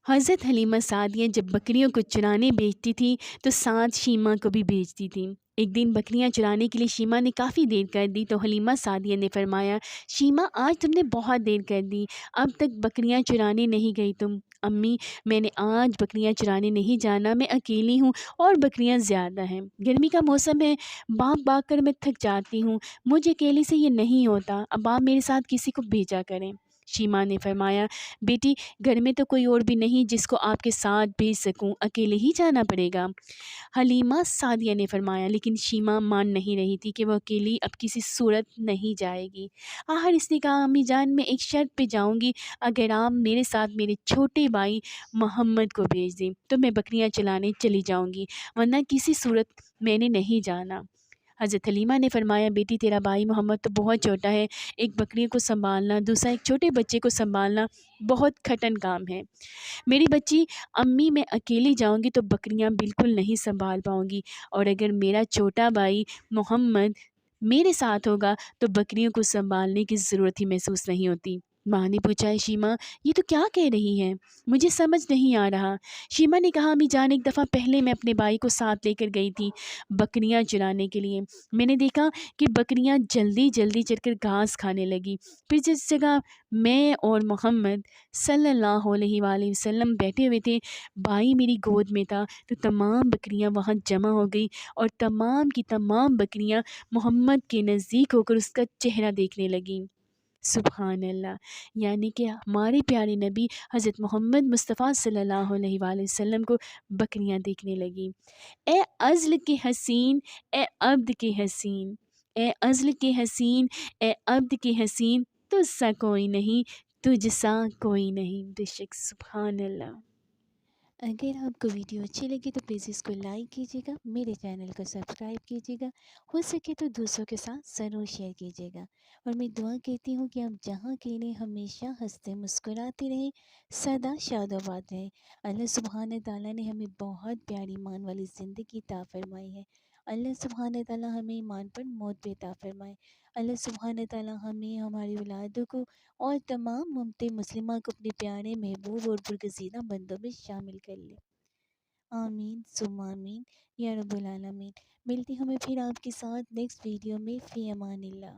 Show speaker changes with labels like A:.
A: حضرت حلیمہ سعدیہ جب بکریوں کو چرانے بیچتی تھیں تو ساتھ شیمہ کو بھی بیچتی تھیں۔ ایک دن بکریاں چرانے کے لیے شیمہ نے کافی دیر کر دی تو حلیمہ سعدیہ نے فرمایا، شیمہ آج تم نے بہت دیر کر دی، اب تک بکریاں چرانے نہیں گئی تم۔ امی، میں نے آج بکریاں چرانے نہیں جانا، میں اکیلی ہوں اور بکریاں زیادہ ہیں، گرمی کا موسم ہے، بھاگ بھاگ کر میں تھک جاتی ہوں، مجھے اکیلے سے یہ نہیں ہوتا، اب آپ میرے ساتھ کسی کو بھیجا کریں۔ شیمہ نے فرمایا، بیٹی، گھر میں تو کوئی اور بھی نہیں جس کو آپ کے ساتھ بھیج سکوں، اکیلے ہی جانا پڑے گا۔ حلیمہ سعدیہ نے فرمایا، لیکن شیمہ مان نہیں رہی تھی کہ وہ اکیلی اب کسی صورت نہیں جائے گی۔ آخر اس نے کہا، امی جان، میں ایک شرط پہ جاؤں گی، اگر آپ میرے ساتھ میرے چھوٹے بھائی محمد کو بھیج دیں تو میں بکریاں چلانے چلی جاؤں گی، ورنہ کسی صورت میں نے نہیں جانا۔ حضرت حلیمہ نے فرمایا، بیٹی، تیرا بھائی محمد تو بہت چھوٹا ہے، ایک بکری کو سنبھالنا، دوسرا ایک چھوٹے بچے کو سنبھالنا بہت کٹھن کام ہے۔ میری بچی، امی، میں اکیلی جاؤں گی تو بکریاں بالکل نہیں سنبھال پاؤں گی، اور اگر میرا چھوٹا بھائی محمد میرے ساتھ ہوگا تو بکریوں کو سنبھالنے کی ضرورت ہی محسوس نہیں ہوتی۔ ماں نے پوچھا، شیمہ یہ تو کیا کہہ رہی ہے؟ مجھے سمجھ نہیں آ رہا۔ شیمہ نے کہا، امی جان، ایک دفعہ پہلے میں اپنے بھائی کو ساتھ لے کر گئی تھی بکریاں چرانے کے لیے، میں نے دیکھا کہ بکریاں جلدی جلدی چل کر گھاس کھانے لگی، پھر جس جگہ میں اور محمد صلی اللہ علیہ وآلہ وسلم بیٹھے ہوئے تھے، بھائی میری گود میں تھا، تو تمام بکریاں وہاں جمع ہو گئی اور تمام کی تمام بکریاں محمد کے نزدیک ہو کر اس کا چہرہ دیکھنے لگیں۔ سبحان اللہ! یعنی کہ ہمارے پیارے نبی حضرت محمد مصطفیٰ صلی اللہ علیہ وآلہ وسلم کو بکریاں دیکھنے لگیں۔ اے ازل کے حسین، اے عبد کے حسین، اے ازل کے حسین، اے عبد کے حسین، تجھ سا کوئی نہیں، تجھ سا کوئی نہیں، بے شک سبحان اللہ۔
B: اگر آپ کو ویڈیو اچھی لگی تو پلیز اس کو لائک کیجیے گا، میرے چینل کو سبسکرائب کیجیے گا، ہو سکے تو دوسروں کے ساتھ ضرور شیئر کیجیے گا، اور میں دعا کہتی ہوں کہ آپ جہاں کے لیے ہمیشہ ہنستے مسکراتے رہیں، سدا شاد و آباد رہیں۔ اللہ سبحانہ تعالیٰ نے ہمیں بہت پیاری ایمان والی زندگی عطا فرمائی ہے۔ اللہ سبحانہ تعالیٰ ہمیں ایمان پر موت بھی عطا فرمائے۔ اللہ سبحانہ تعالیٰ ہمیں، ہماری اولادوں کو اور تمام امت مسلمہ کو اپنے پیارے محبوب اور برگزیدہ بندوں میں شامل کر لے۔ آمین ثم آمین یا رب العالمین۔ ملتی ہوں میں پھر آپ کے ساتھ نیکسٹ ویڈیو میں، فی امان اللہ۔